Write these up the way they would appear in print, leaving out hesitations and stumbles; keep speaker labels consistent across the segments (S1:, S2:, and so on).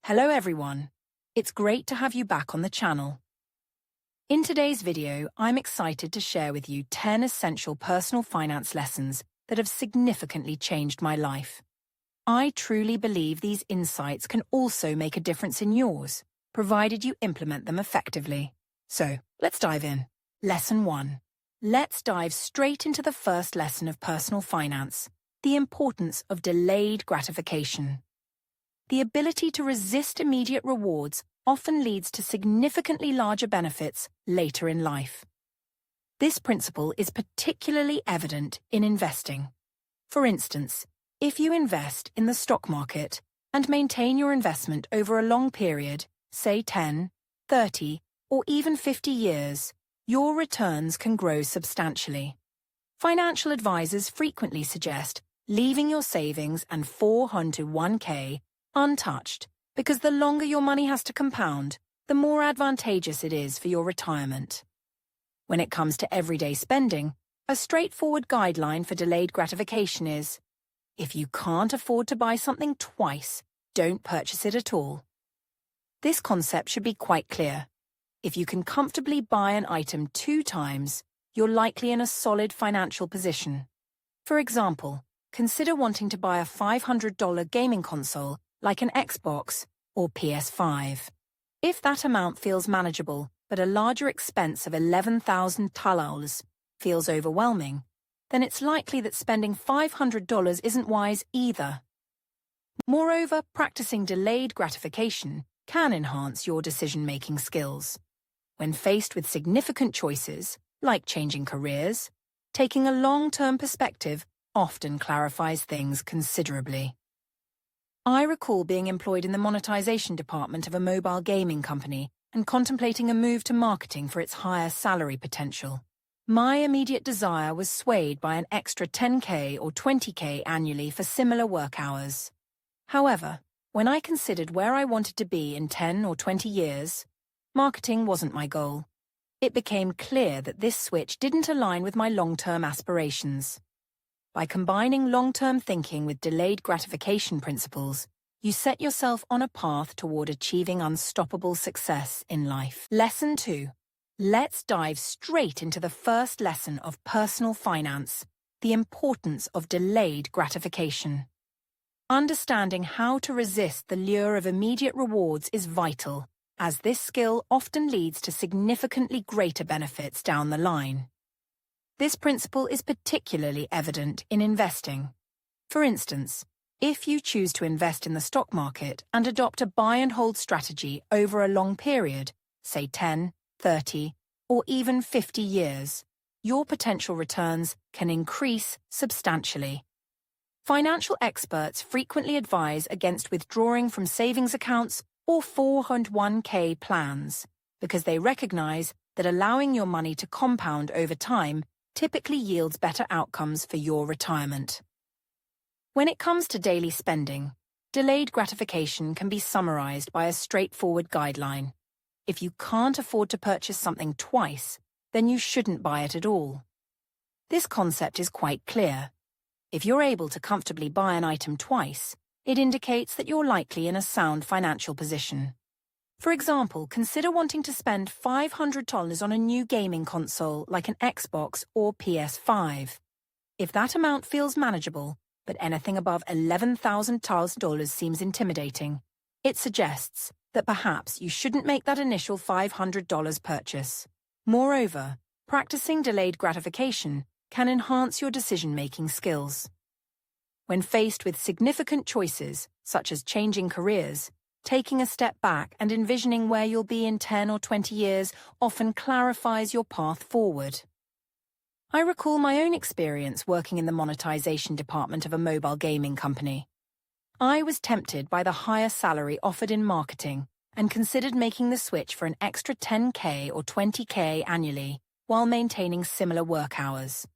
S1: Hello everyone, it's great to have you back on the channel. In today's video, I'm excited to share with you 10 essential personal finance lessons that have significantly changed my life. I truly believe these insights can also make a difference in yours, provided you implement them effectively. So, let's dive in. Lesson 1. Let's dive straight into the first lesson of personal finance, the importance of delayed gratification. The ability to resist immediate rewards often leads to significantly larger benefits later in life. This principle is particularly evident in investing. For instance, if you invest in the stock market and maintain your investment over a long period, say 10, 30, or even 50 years, your returns can grow substantially. Financial advisors frequently suggest leaving your savings and 401k untouched, because the longer your money has to compound, the more advantageous it is for your retirement. When it comes to everyday spending, a straightforward guideline for delayed gratification is, if you can't afford to buy something twice, don't purchase it at all. This concept should be quite clear. If you can comfortably buy an item 2 times, you're likely in a solid financial position. For example, consider wanting to buy a $500 gaming console like an Xbox or PS5. If that amount feels manageable, but a larger expense of $11,000 feels overwhelming, then it's likely that spending $500 isn't wise either. Moreover, practicing delayed gratification can enhance your decision-making skills. When faced with significant choices, like changing careers, taking a long-term perspective often clarifies things considerably. I recall being employed in the monetization department of a mobile gaming company and contemplating a move to marketing for its higher salary potential. My immediate desire was swayed by an extra 10k or 20k annually for similar work hours. However, when I considered where I wanted to be in 10 or 20 years, marketing wasn't my goal. It became clear that this switch didn't align with my long-term aspirations. By combining long-term thinking with delayed gratification principles, you set yourself on a path toward achieving unstoppable success in life. Lesson 2. Let's dive straight into the first lesson of personal finance, the importance of delayed gratification. Understanding how to resist the lure of immediate rewards is vital, as this skill often leads to significantly greater benefits down the line. This principle is particularly evident in investing. For instance, if you choose to invest in the stock market and adopt a buy-and-hold strategy over a long period, say 10, 30, or even 50 years, your potential returns can increase substantially. Financial experts frequently advise against withdrawing from savings accounts or 401k plans because they recognize that allowing your money to compound over time typically yields better outcomes for your retirement. When it comes to daily spending, delayed gratification can be summarized by a straightforward guideline. If you can't afford to purchase something twice, then you shouldn't buy it at all. This concept is quite clear. If you're able to comfortably buy an item twice, it indicates that you're likely in a sound financial position. For example, consider wanting to spend $500 on a new gaming console like an Xbox or PS5. If that amount feels manageable, but anything above $11,000 seems intimidating, it suggests that perhaps you shouldn't make that initial $500 purchase. Moreover, practicing delayed gratification can enhance your decision-making skills. When faced with significant choices, such as changing careers, taking a step back and envisioning where you'll be in 10 or 20 years often clarifies your path forward. I recall my own experience working in the monetization department of a mobile gaming company. I was tempted by the higher salary offered in marketing and considered making the switch for an extra 10k or 20k annually while maintaining similar work hours.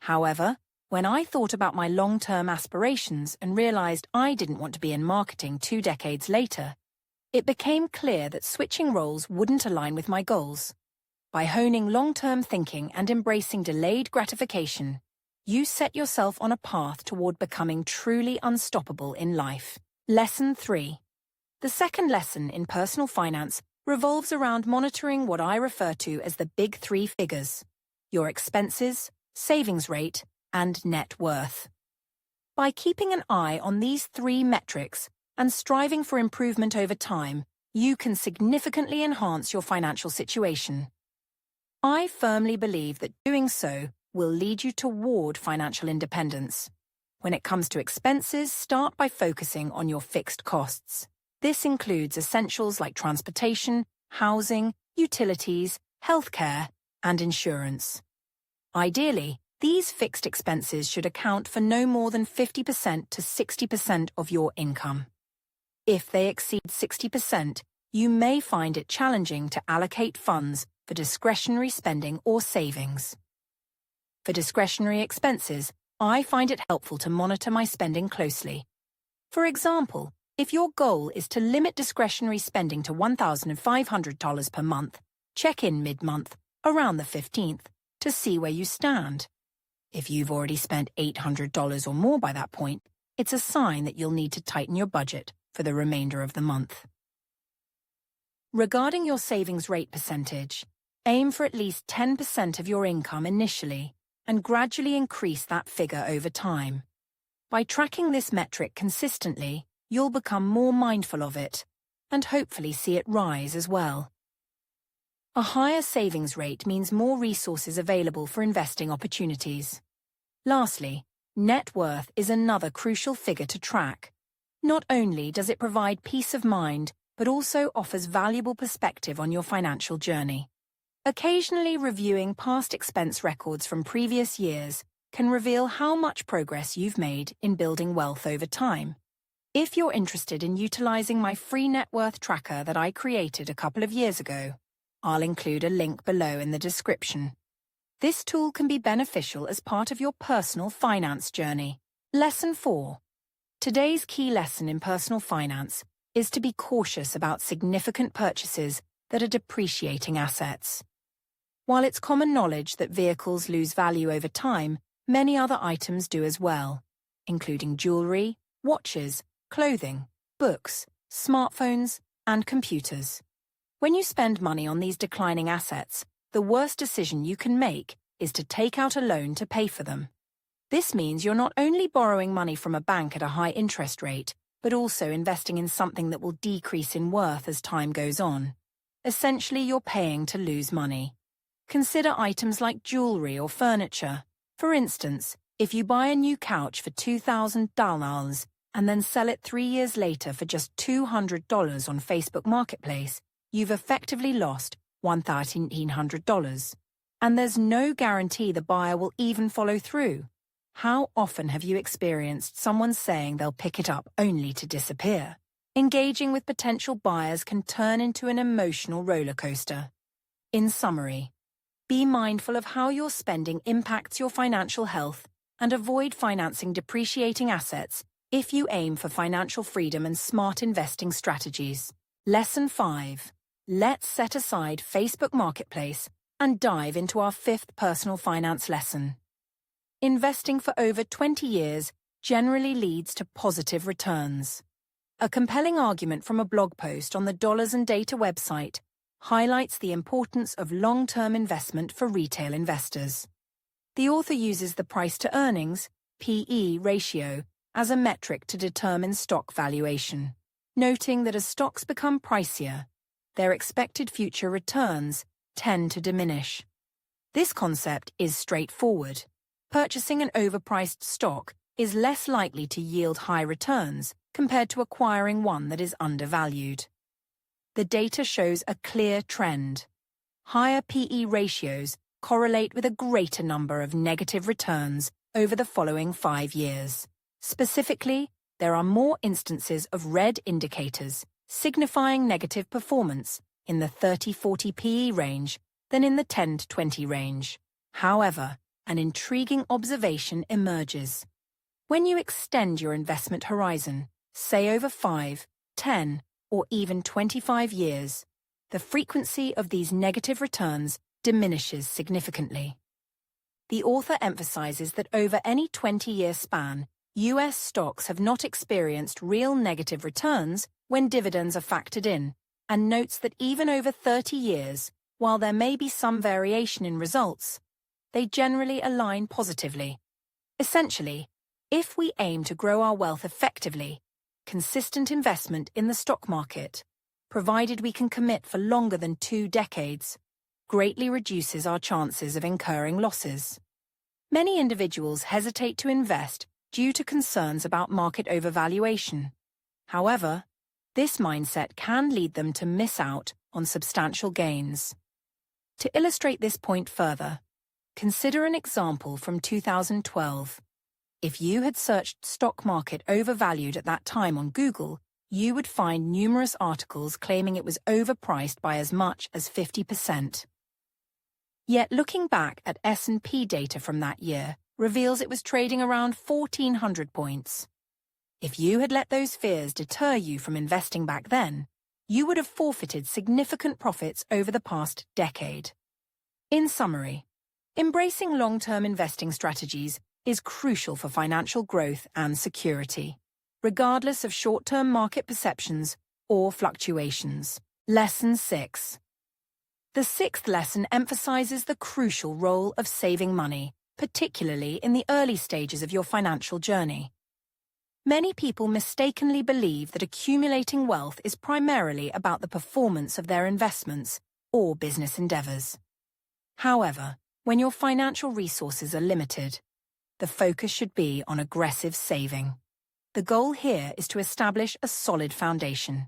S1: However, when I thought about my long-term aspirations and realized I didn't want to be in marketing 2 decades later, it became clear that switching roles wouldn't align with my goals. By honing long-term thinking and embracing delayed gratification, you set yourself on a path toward becoming truly unstoppable in life. Lesson 3. The second lesson in personal finance revolves around monitoring what I refer to as the big three figures: your expenses, savings rate, and net worth. By keeping an eye on these three metrics and striving for improvement over time, you can significantly enhance your financial situation. I firmly believe that doing so will lead you toward financial independence. When it comes to expenses, start by focusing on your fixed costs. This includes essentials like transportation, housing, utilities, healthcare, and insurance. Ideally, these fixed expenses should account for no more than 50% to 60% of your income. If they exceed 60%, you may find it challenging to allocate funds for discretionary spending or savings. For discretionary expenses, I find it helpful to monitor my spending closely. For example, if your goal is to limit discretionary spending to $1,500 per month, check in mid-month, around the 15th, to see where you stand. If you've already spent $800 or more by that point, it's a sign that you'll need to tighten your budget for the remainder of the month. Regarding your savings rate percentage, aim for at least 10% of your income initially and gradually increase that figure over time. By tracking this metric consistently, you'll become more mindful of it and hopefully see it rise as well. A higher savings rate means more resources available for investing opportunities. Lastly, net worth is another crucial figure to track. Not only does it provide peace of mind, but also offers valuable perspective on your financial journey. Occasionally reviewing past expense records from previous years can reveal how much progress you've made in building wealth over time. If you're interested in utilizing my free net worth tracker that I created a couple of years ago, I'll include a link below in the description. This tool can be beneficial as part of your personal finance journey. Lesson 4. Today's key lesson in personal finance is to be cautious about significant purchases that are depreciating assets. While it's common knowledge that vehicles lose value over time, many other items do as well, including jewelry, watches, clothing, books, smartphones, and computers. When you spend money on these declining assets, the worst decision you can make is to take out a loan to pay for them. This means you're not only borrowing money from a bank at a high interest rate, but also investing in something that will decrease in worth as time goes on. Essentially, you're paying to lose money. Consider items like jewelry or furniture. For instance, if you buy a new couch for $2,000 and then sell it 3 years later for just $200 on Facebook Marketplace, you've effectively lost $1,300. And there's no guarantee the buyer will even follow through. How often have you experienced someone saying they'll pick it up only to disappear? Engaging with potential buyers can turn into an emotional roller coaster. In summary, be mindful of how your spending impacts your financial health and avoid financing depreciating assets if you aim for financial freedom and smart investing strategies. Lesson 5. Let's set aside Facebook Marketplace and dive into our 5th personal finance lesson. Investing for over 20 years generally leads to positive returns. A compelling argument from a blog post on the Dollars and Data website highlights the importance of long-term investment for retail investors. The author uses the price-to-earnings (PE) ratio as a metric to determine stock valuation, noting that as stocks become pricier, their expected future returns tend to diminish. This concept is straightforward. Purchasing an overpriced stock is less likely to yield high returns compared to acquiring one that is undervalued. The data shows a clear trend. Higher PE ratios correlate with a greater number of negative returns over the following 5 years. Specifically, there are more instances of red indicators signifying negative performance in the 30-40 PE range than in the 10-20 range. However, an intriguing observation emerges. When you extend your investment horizon, say over 5, 10, or even 25 years, the frequency of these negative returns diminishes significantly. The author emphasizes that over any 20-year span, U.S. stocks have not experienced real negative returns when dividends are factored in, and notes that even over 30 years, while there may be some variation in results, they generally align positively. Essentially, if we aim to grow our wealth effectively, consistent investment in the stock market, provided we can commit for longer than 2 decades, greatly reduces our chances of incurring losses. Many individuals hesitate to invest due to concerns about market overvaluation. However, this mindset can lead them to miss out on substantial gains. To illustrate this point further, consider an example from 2012. If you had searched stock market overvalued at that time on Google, you would find numerous articles claiming it was overpriced by as much as 50%. Yet looking back at S&P data from that year reveals it was trading around 1,400 points. If you had let those fears deter you from investing back then, you would have forfeited significant profits over the past decade. In summary, embracing long-term investing strategies is crucial for financial growth and security, regardless of short-term market perceptions or fluctuations. Lesson 6. The 6th lesson emphasizes the crucial role of saving money, particularly in the early stages of your financial journey. Many people mistakenly believe that accumulating wealth is primarily about the performance of their investments or business endeavors. However, when your financial resources are limited, the focus should be on aggressive saving. The goal here is to establish a solid foundation,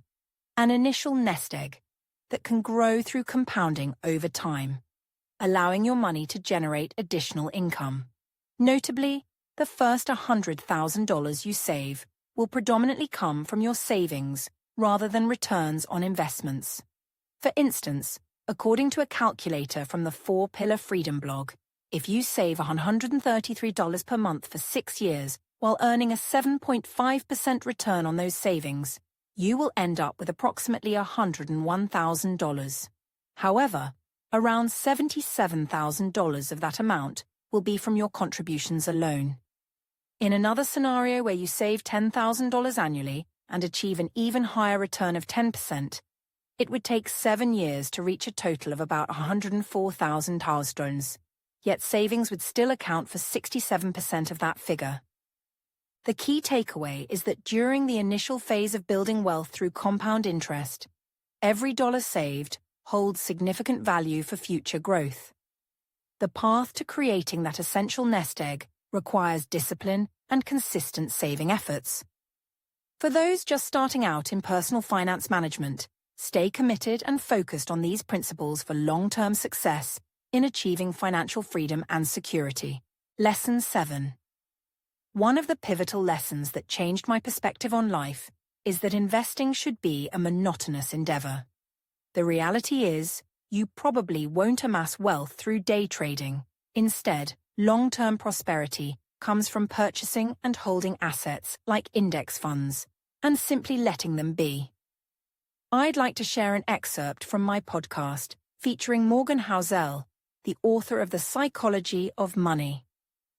S1: an initial nest egg that can grow through compounding over time, allowing your money to generate additional income. Notably, the first $100,000 you save will predominantly come from your savings rather than returns on investments. For instance, according to a calculator from the 4-Pillar Freedom blog, if you save $133 per month for 6 years while earning a 7.5% return on those savings, you will end up with approximately $101,000. However, around $77,000 of that amount will be from your contributions alone. In another scenario where you save $10,000 annually and achieve an even higher return of 10%, it would take 7 years to reach a total of about $104,000, yet savings would still account for 67% of that figure. The key takeaway is that during the initial phase of building wealth through compound interest, every dollar saved holds significant value for future growth. The path to creating that essential nest egg requires discipline and consistent saving efforts. For those just starting out in personal finance management, stay committed and focused on these principles for long-term success in achieving financial freedom and security. Lesson 7. One of the pivotal lessons that changed my perspective on life is that investing should be a monotonous endeavor. The reality is, you probably won't amass wealth through day trading. Instead, long-term prosperity comes from purchasing and holding assets like index funds and simply letting them be. I'd like to share an excerpt from my podcast featuring Morgan Housel, the author of The Psychology of Money.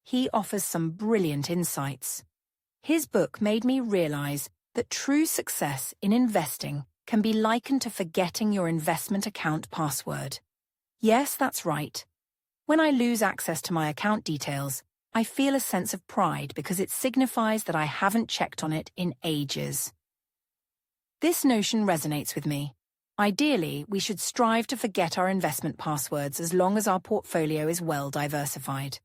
S1: He offers some brilliant insights. His book made me realize that true success in investing can be likened to forgetting your investment account password. Yes, that's right. When I lose access to my account details, I feel a sense of pride because it signifies that I haven't checked on it in ages. This notion resonates with me. Ideally, we should strive to forget our investment passwords as long as our portfolio is well diversified.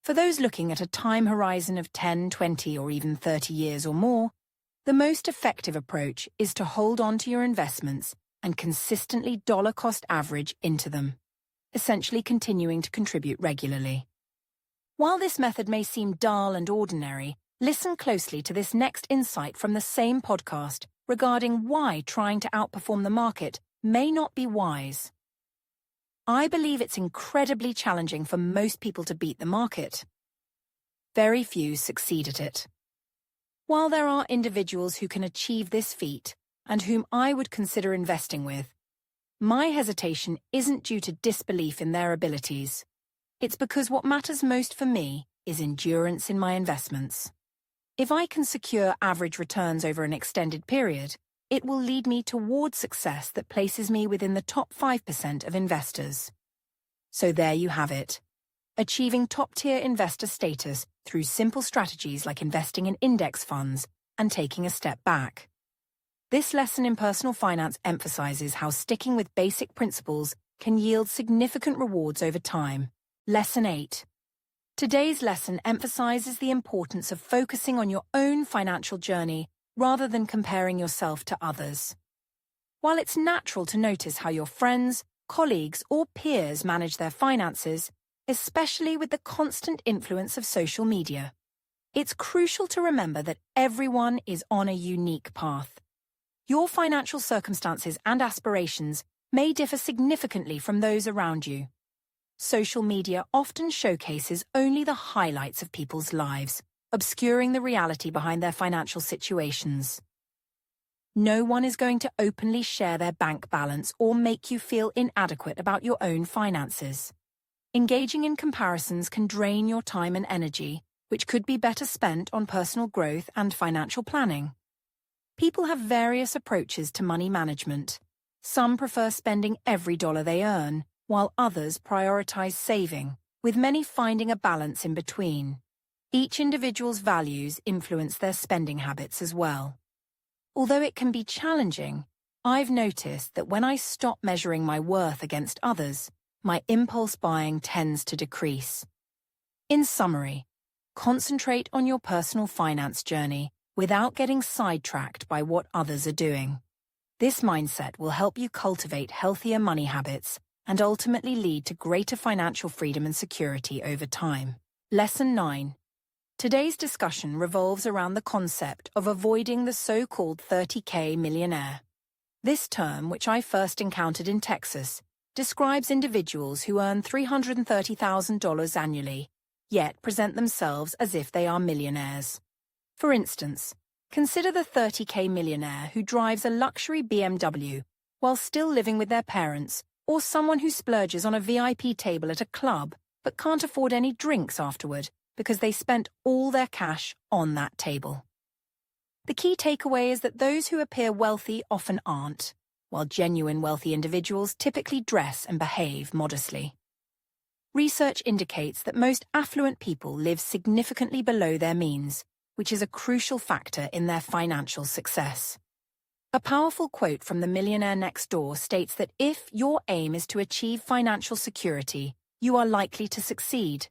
S1: For those looking at a time horizon of 10, 20, or even 30 years or more, the most effective approach is to hold on to your investments and consistently dollar-cost average into them, essentially continuing to contribute regularly. While this method may seem dull and ordinary, listen closely to this next insight from the same podcast regarding why trying to outperform the market may not be wise. I believe it's incredibly challenging for most people to beat the market. Very few succeed at it. While there are individuals who can achieve this feat and whom I would consider investing with, my hesitation isn't due to disbelief in their abilities. It's because what matters most for me is endurance in my investments. If I can secure average returns over an extended period, it will lead me towards success that places me within the top 5% of investors. So there you have it. Achieving top-tier investor status through simple strategies like investing in index funds and taking a step back. This lesson in personal finance emphasizes how sticking with basic principles can yield significant rewards over time. Lesson 8. Today's lesson emphasizes the importance of focusing on your own financial journey rather than comparing yourself to others. While it's natural to notice how your friends, colleagues, or peers manage their finances, especially with the constant influence of social media, it's crucial to remember that everyone is on a unique path. Your financial circumstances and aspirations may differ significantly from those around you. Social media often showcases only the highlights of people's lives, obscuring the reality behind their financial situations. No one is going to openly share their bank balance or make you feel inadequate about your own finances. Engaging in comparisons can drain your time and energy, which could be better spent on personal growth and financial planning. People have various approaches to money management. Some prefer spending every dollar they earn, while others prioritize saving, with many finding a balance in between. Each individual's values influence their spending habits as well. Although it can be challenging, I've noticed that when I stop measuring my worth against others, my impulse buying tends to decrease. In summary, concentrate on your personal finance journey without getting sidetracked by what others are doing. This mindset will help you cultivate healthier money habits and ultimately lead to greater financial freedom and security over time. Lesson 9. Today's discussion revolves around the concept of avoiding the so-called 30K millionaire. This term, which I first encountered in Texas, describes individuals who earn $330,000 annually, yet present themselves as if they are millionaires. For instance, consider the 30K millionaire who drives a luxury BMW while still living with their parents, or someone who splurges on a VIP table at a club but can't afford any drinks afterward because they spent all their cash on that table. The key takeaway is that those who appear wealthy often aren't, while genuine wealthy individuals typically dress and behave modestly. Research indicates that most affluent people live significantly below their means, which is a crucial factor in their financial success. A powerful quote from The Millionaire Next Door states that if your aim is to achieve financial security, you are likely to succeed.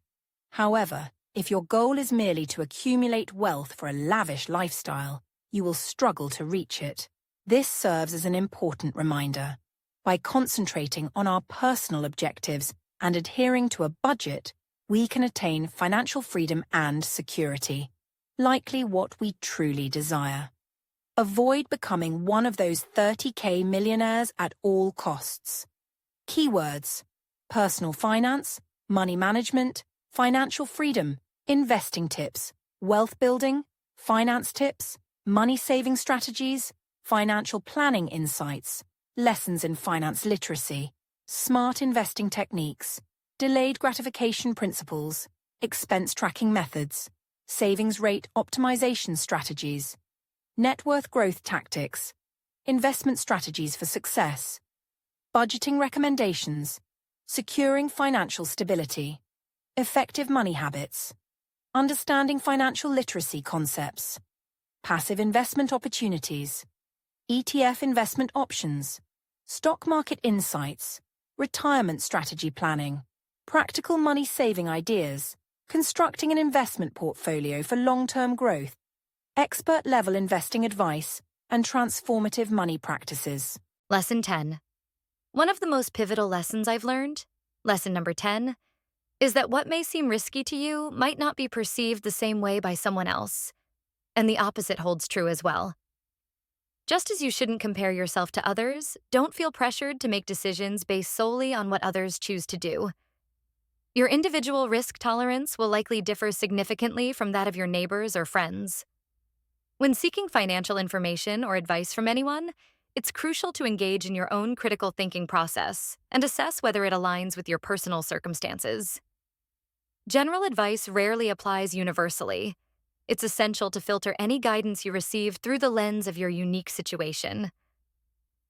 S1: However, if your goal is merely to accumulate wealth for a lavish lifestyle, you will struggle to reach it. This serves as an important reminder. By concentrating on our personal objectives and adhering to a budget, we can attain financial freedom and security, likely what we truly desire. Avoid becoming one of those 30K millionaires at all costs. Keywords: personal finance, money management, financial freedom, investing tips, wealth building, finance tips, money saving strategies, financial planning insights, lessons in finance literacy, smart investing techniques, delayed gratification principles, expense tracking methods, savings rate optimization strategies, net worth growth tactics, investment strategies for success, budgeting recommendations, securing financial stability, effective money habits, understanding financial literacy concepts, passive investment opportunities, ETF investment options, stock market insights, retirement strategy planning, practical money saving ideas, constructing an investment portfolio for long-term growth, expert-level investing advice, and transformative money practices.
S2: Lesson 10. One of the most pivotal lessons I've learned, lesson number 10, is that what may seem risky to you might not be perceived the same way by someone else. And the opposite holds true as well. Just as you shouldn't compare yourself to others, don't feel pressured to make decisions based solely on what others choose to do. Your individual risk tolerance will likely differ significantly from that of your neighbors or friends. When seeking financial information or advice from anyone, it's crucial to engage in your own critical thinking process and assess whether it aligns with your personal circumstances. General advice rarely applies universally, it's essential to filter any guidance you receive through the lens of your unique situation.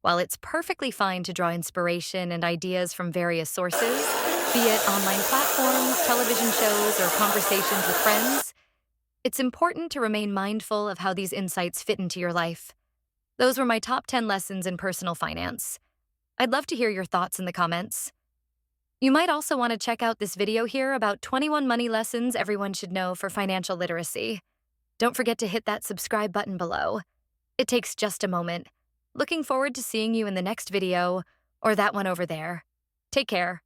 S2: While it's perfectly fine to draw inspiration and ideas from various sources, be it online platforms, television shows, or conversations with friends, it's important to remain mindful of how these insights fit into your life. Those were my top 10 lessons in personal finance. I'd love to hear your thoughts in the comments. You might also want to check out this video here about 21 money lessons everyone should know for financial literacy. Don't forget to hit that subscribe button below. It takes just a moment. Looking forward to seeing you in the next video, or that one over there. Take care.